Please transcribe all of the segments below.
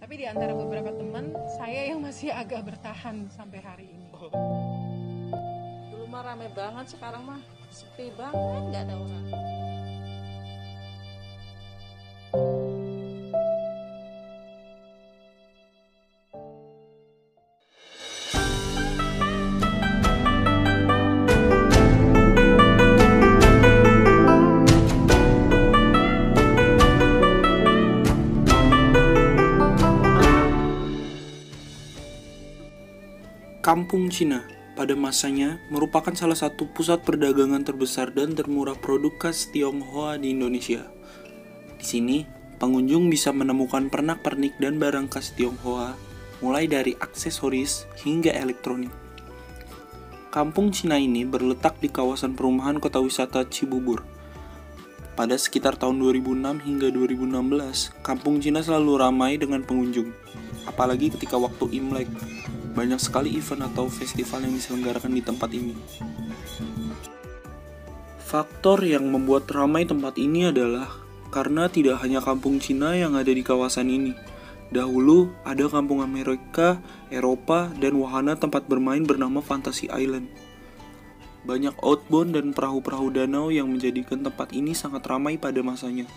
Tapi di antara beberapa teman, saya yang masih agak bertahan sampai hari ini. Dulu mah rame banget, sekarang mah sepi banget, nggak ada orang. Kampung Cina pada masanya merupakan salah satu pusat perdagangan terbesar dan termurah produk khas Tionghoa di Indonesia. Di sini, pengunjung bisa menemukan pernak-pernik dan barang khas Tionghoa, mulai dari aksesoris hingga elektronik. Kampung Cina ini berletak di kawasan perumahan kota wisata Cibubur. Pada sekitar tahun 2006 hingga 2016, Kampung Cina selalu ramai dengan pengunjung, apalagi ketika waktu Imlek. Banyak sekali event atau festival yang diselenggarakan di tempat ini. Faktor yang membuat ramai tempat ini adalah karena tidak hanya kampung Cina yang ada di kawasan ini. Dahulu ada kampung Amerika, Eropa, dan wahana tempat bermain bernama Fantasy Island. Banyak outbound dan perahu-perahu danau yang menjadikan tempat ini sangat ramai pada masanya.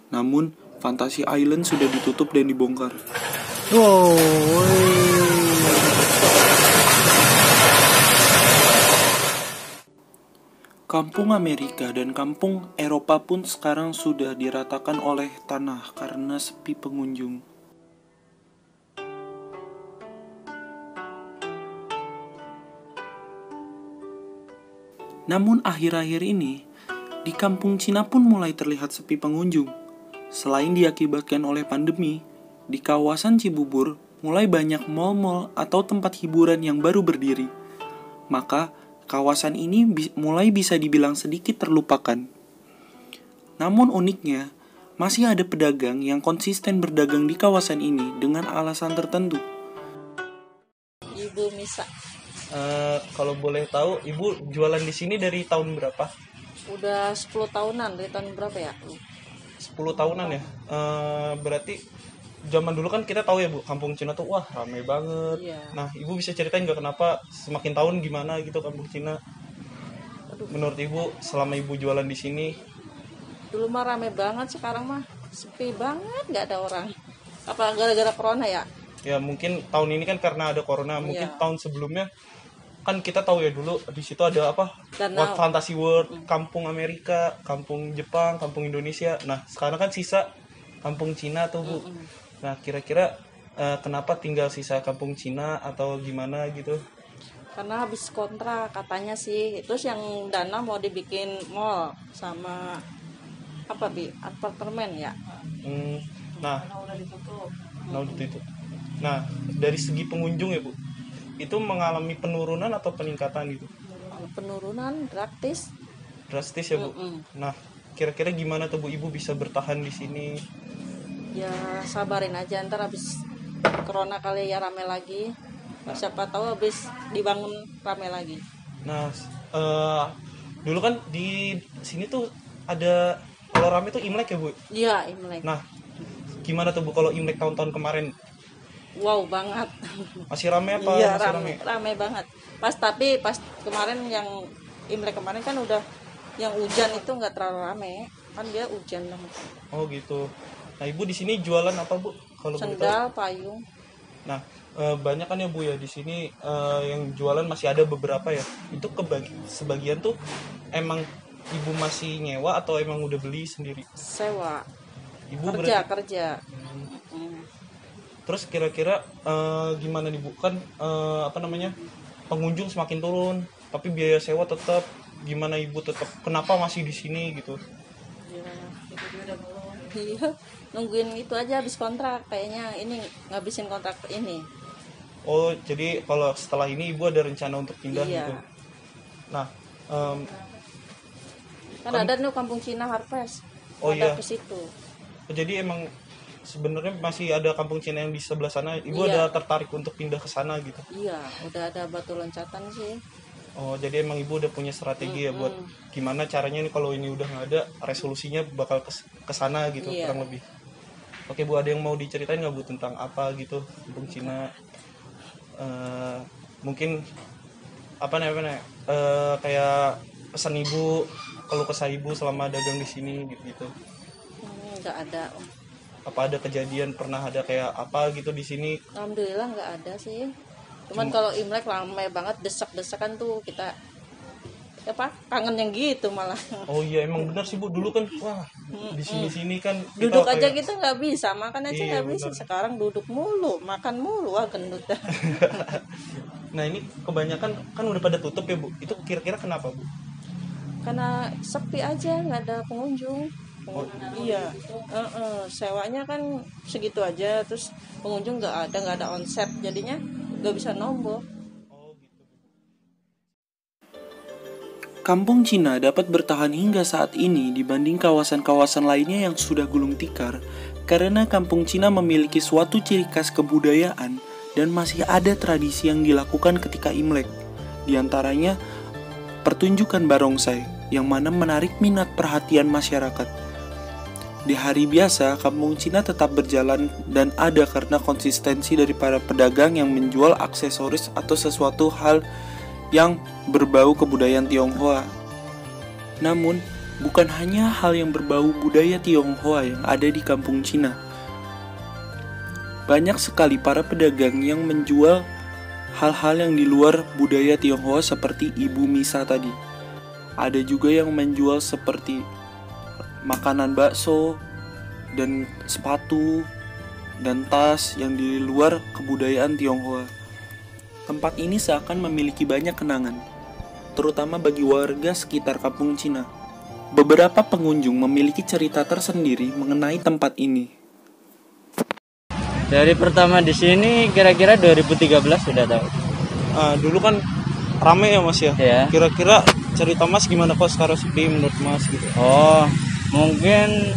Namun, Fantasy Island sudah ditutup dan dibongkar. Kampung Amerika dan kampung Eropa pun sekarang sudah diratakan oleh tanah karena sepi pengunjung. Namun akhir-akhir ini, di kampung Cina pun mulai terlihat sepi pengunjung. Selain diakibatkan oleh pandemi, di kawasan Cibubur mulai banyak mal-mal atau tempat hiburan yang baru berdiri. Maka, kawasan ini mulai bisa dibilang sedikit terlupakan. Namun uniknya, masih ada pedagang yang konsisten berdagang di kawasan ini dengan alasan tertentu. Ibu Misa, Kalau boleh tahu, Ibu jualan di sini dari tahun berapa? udah 10 tahunan, dari tahun berapa ya? 10 tahunan ya. Berarti zaman dulu kan kita tahu ya Bu, kampung Cina tuh wah ramai banget. Iya. Nah, Ibu bisa ceritain nggak kenapa semakin tahun gimana gitu kampung Cina? Menurut Ibu selama Ibu jualan di sini? Dulu mah rame banget, sekarang mah sepi banget, nggak ada orang. Apa gara-gara corona ya? Ya mungkin tahun ini kan karena ada corona, mungkin Iya. tahun sebelumnya kan kita tahu ya dulu di situ ada apa? Danau. World Fantasy World, kampung Amerika, kampung Jepang, kampung Indonesia. Nah, sekarang kan sisa kampung Cina tuh Bu. Nah, kira-kira kenapa tinggal sisa kampung Cina atau gimana gitu? Karena habis kontrak katanya sih. Terus yang dana mau dibikin mall sama apa Bi? Apartemen ya? Nah, Udah ditutup. itu. Nah, dari segi pengunjung ya Bu, itu mengalami penurunan atau peningkatan gitu? Penurunan drastis. Drastis ya Bu. Nah, kira-kira gimana tuh Bu Ibu bisa bertahan di sini? Ya sabarin aja, ntar habis corona kali ya rame lagi. Siapa tahu habis dibangun rame lagi. Nah, dulu kan di sini tuh ada kalau rame tuh Imlek ya Bu. Iya, Imlek. Nah, gimana tuh Bu kalau Imlek tahun-tahun kemarin? Wow banget. Masih rame apa? Iya, Masih rame banget. Tapi pas kemarin yang Imlek kemarin kan udah yang hujan itu nggak terlalu rame. Kan dia hujan banget. Oh gitu. Nah, Ibu di sini jualan apa Bu? Kalau boleh tahu? Sendal, payung. Nah, banyak kan ya Bu ya di sini yang jualan masih ada beberapa ya. Itu sebagian tuh emang Ibu masih nyewa atau emang udah beli sendiri? Sewa. Ibu Kerja. Terus kira-kira gimana nih Bu? Kan pengunjung semakin turun, tapi biaya sewa tetap. Gimana Ibu tetap? Kenapa masih di sini gitu? Ya, itu dia udah belum. Iya, nungguin itu aja habis kontrak. Kayaknya ini ngabisin kontrak ini. Oh, jadi kalau setelah ini Ibu ada rencana untuk pindah Iya. gitu? Nah, Kan ada nih Kampung Cina Harvest. Oh ada iya. ke situ. Jadi emang sebenarnya masih ada Kampung Cina yang di sebelah sana. Ibu Iya. ada tertarik untuk pindah ke sana gitu? Iya, udah ada batu loncatan sih. Oh, jadi emang ibu udah punya strategi ya buat gimana caranya nih kalau ini udah nggak ada, resolusinya bakal ke sana gitu, Iya. kurang lebih. Oke Bu, ada yang mau diceritain nggak Bu tentang apa gitu Kampung Cina? Mungkin apa namanya? Kayak pesan ibu, kalau kesah ibu selama dagang di sini gitu. Nggak ada. Apa ada kejadian pernah ada kayak apa gitu di sini? Alhamdulillah nggak ada sih. Cuman kalau Imlek ramai banget, desak-desakan tuh kita kangen yang gitu malah. Oh iya emang benar sih Bu, dulu kan wah di sini kan kita Duduk aja kayak- kita nggak bisa, makan aja Iya, nggak bisa. benar. Sekarang duduk mulu, makan mulu, wah gendut dah. Nah ini kebanyakan kan udah pada tutup ya Bu. Itu kira-kira kenapa Bu? Karena sepi aja, nggak ada pengunjung. Iya, sewanya kan segitu aja, terus pengunjung nggak ada onset, jadinya nggak bisa nombok. Kampung Cina dapat bertahan hingga saat ini dibanding kawasan-kawasan lainnya yang sudah gulung tikar karena Kampung Cina memiliki suatu ciri khas kebudayaan dan masih ada tradisi yang dilakukan ketika Imlek. Di antaranya pertunjukan barongsai yang mana menarik minat perhatian masyarakat. Di hari biasa, Kampung Cina tetap berjalan dan ada karena konsistensi dari para pedagang yang menjual aksesoris atau sesuatu hal yang berbau kebudayaan Tionghoa. Namun, bukan hanya hal yang berbau budaya Tionghoa yang ada di Kampung Cina. Banyak sekali para pedagang yang menjual hal-hal yang di luar budaya Tionghoa seperti ibu misa tadi. Ada juga yang menjual seperti makanan bakso dan sepatu dan tas yang di luar kebudayaan Tionghoa. Tempat ini seakan memiliki banyak kenangan, terutama bagi warga sekitar Kampung Cina. Beberapa pengunjung memiliki cerita tersendiri mengenai tempat ini. Dari pertama di sini kira-kira 2013 sudah tahu. Dulu kan rame ya Mas ya. Ya. Kira-kira cerita Mas gimana kok sekarang sepi menurut Mas gitu? Oh, mungkin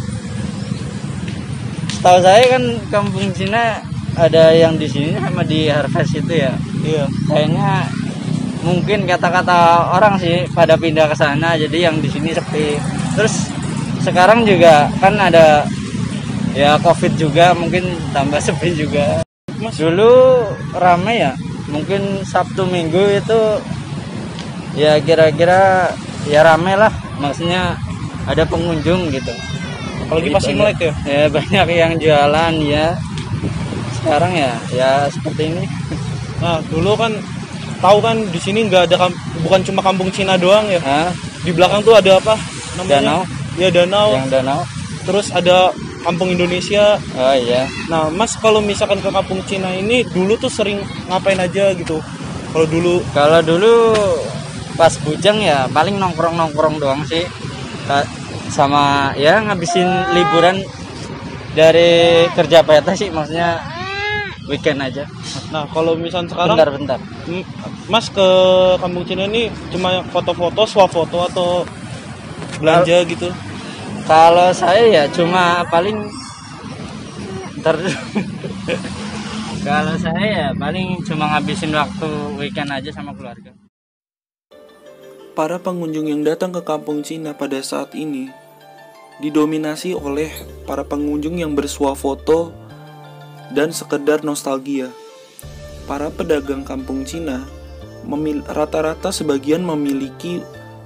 setahu saya kan Kampung Cina ada yang di sini sama di Harvest itu ya. Iya. Kayaknya mungkin kata-kata orang sih pada pindah ke sana, jadi yang di sini sepi. Terus sekarang juga kan ada ya COVID juga, mungkin tambah sepi juga. Mas, Dulu rame ya, mungkin Sabtu Minggu itu ya kira-kira ya rame lah, maksudnya ada pengunjung gitu. apalagi Gitu pas aja. Imlek ya. Ya banyak yang jualan ya. Sekarang ya seperti ini. Nah, dulu kan tahu kan di sini nggak ada bukan cuma Kampung Cina doang ya. Hah? Di belakang tuh ada apa? Danau. Ya danau. Yang danau. Terus ada Kampung Indonesia. Oh iya. Nah, Mas kalau misalkan ke Kampung Cina ini dulu tuh sering ngapain aja gitu? Kalau dulu Kalau dulu pas bujang ya paling nongkrong-nongkrong doang sih. Sama ya ngabisin liburan dari kerja PT sih, maksudnya weekend aja. nah kalau misalkan sekarang Bentar-bentar. Mas ke Kampung Cina ini cuma foto-foto, swafoto atau belanja gitu? Kalau saya ya cuma paling ntar kalau saya ya paling cuma ngabisin waktu weekend aja sama keluarga. Para pengunjung yang datang ke Kampung Cina pada saat ini didominasi oleh para pengunjung yang bersuah foto dan sekedar nostalgia. Para pedagang Kampung Cina rata-rata sebagian memiliki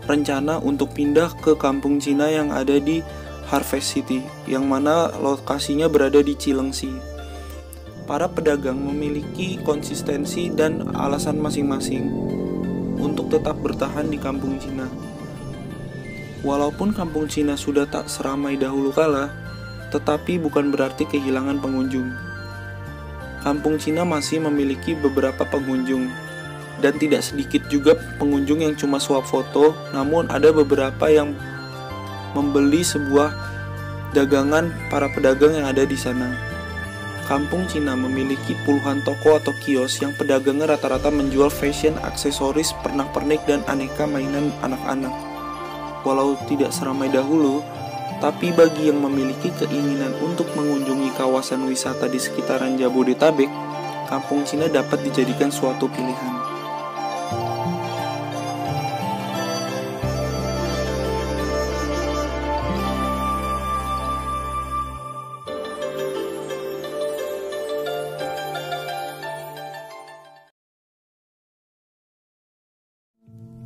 rencana untuk pindah ke Kampung Cina yang ada di Harvest City, yang mana lokasinya berada di Cilengsi. Para pedagang memiliki konsistensi dan alasan masing-masing untuk tetap bertahan di Kampung Cina. Walaupun Kampung Cina sudah tak seramai dahulu kala, tetapi bukan berarti kehilangan pengunjung. Kampung Cina masih memiliki beberapa pengunjung, dan tidak sedikit juga pengunjung yang cuma swap foto, namun ada beberapa yang membeli sebuah dagangan para pedagang yang ada di sana. Kampung Cina memiliki puluhan toko atau kios yang pedagangnya rata-rata menjual fashion, aksesoris, pernak-pernik, dan aneka mainan anak-anak. Walau tidak seramai dahulu, tapi bagi yang memiliki keinginan untuk mengunjungi kawasan wisata di sekitaran Jabodetabek, Kampung Cina dapat dijadikan suatu pilihan.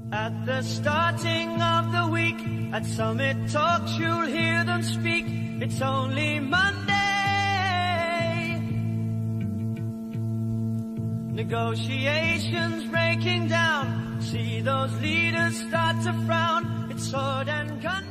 At the starting of the week, at Summit Talks you'll hear them speak. It's only Monday. Negotiations breaking down. See those leaders start to frown. It's sword and gun.